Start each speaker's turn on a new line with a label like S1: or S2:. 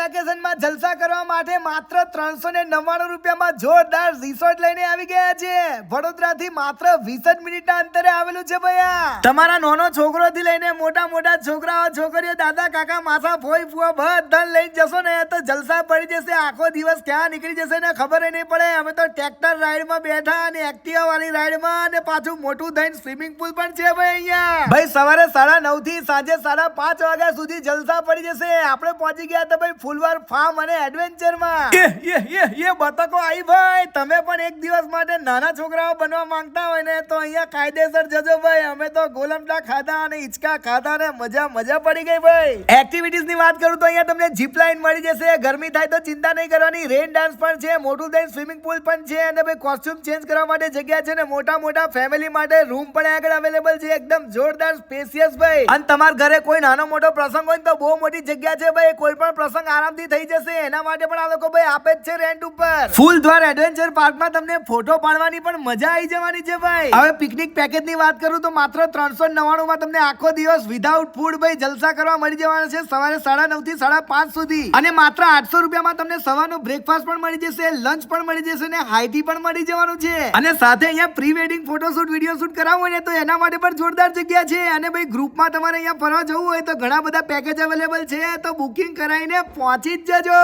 S1: વેકેશનમાં જલસા કરવા માટે માત્ર 399 રૂપિયામાં જોરદાર રિસોર્ટ લઈને આવી ગયા છે. વડોદરાથી માત્ર 20 જ મિનિટના અંતરે આવેલું છે ભૈયા. તમારા નાનો છોકરોથી લઈને મોટા છોકરાઓ છોકરીઓ દાદા કાકા માસા ફોઈ ફુવા બધાને લઈને જશો ને તો જલસા પડી જશે. આખો દિવસ ક્યાં નીકળી જશે ને ખબર નહીં પડે. અમે તો ટ્રેક્ટર રાઈડમાં બેઠા અને એક્ટિવા વાળી રાઈડમાં અને પાછું મોટું થઈને સ્વિમિંગ પુલ પણ છે ભાઈ અહીંયા. ભાઈ સવારે 9:30 થી સાંજે 5:30 વાગ્યા સુધી જલસા પડી જશે. આપણે પહોંચી ગયા તો ભાઈ ફૂલવાર ફાર્મ અને એડવેન્ચરમાં. એ બતકો આવી ભાઈ. તમે પણ એક દિવસ માટે નાના છોકરાઓ બનવા માંગતા હોય ને તો અહીંયા કાયદેસર જજો ભાઈ. અમે તો ગોલમટા ખાધા અને હિંચકા ખાધા ને મજા પડી ગઈ ભાઈ. એક્ટિવિટીઝ ની વાત કરું તો અહીંયા તમને જીપ લાઈન મળી જશે. ગરમી થાય તો ચિંતા નહીં કરવાની. રેન ડાન્સ પણ છે, મોટું થઈને સ્વિમિંગ પુલ પણ છે અને ભાઈ કોસ્ટ્યુમ ચેન્જ કરવા માટે જગ્યા છે ને મોટા ફેમિલી માટે રૂમ પણ આગળ અવેલેબલ છે. એકદમ જોરદાર સ્પેશિયસ ભાઈ. અને તમારા ઘરે કોઈ નાનો મોટો પ્રસંગ હોય તો બહુ મોટી જગ્યા છે ભાઈ. કોઈ પણ પ્રસંગ આરામથી થઈ જશે. એના માટે પણ આ લોકો ભાઈ આપે જ છે રેન્ટ ઉપર. ફૂલ દ્વાર એડવેન્ચર પાર્કમાં તમને ફોટો પાડવાની પણ મજા આવી જવાની છે ભાઈ. હવે પિકનિક પેકેજ ની વાત કરું તો માત્ર 399 માં તમને આખો દિવસ વિધાઉટ ફૂડ ભાઈ જલસા કરવા મળી જવાના છે. સવારે 9:30 થી 5:30 સુધી અને માત્ર 800 રૂપિયામાં તમને સવારનો બ્રેકફાસ્ટ પણ મળી જશે, લંચ પણ મળી જશે ને હાઈટી પણ મળી જવાનું છે. અને સાથે અહીંયા pre wedding photoshoot video shoot કરાવવું હોય ને તો એના માટે પણ જોરદાર જગ્યા છે. અને ભાઈ ગ્રુપમાં તમારે અહીંયા ફરવા જવું હોય તો ઘણા બધા પેકેજ અવેલેબલ છે. તો બુકિંગ કરાવીને પહોંચી જ જજો.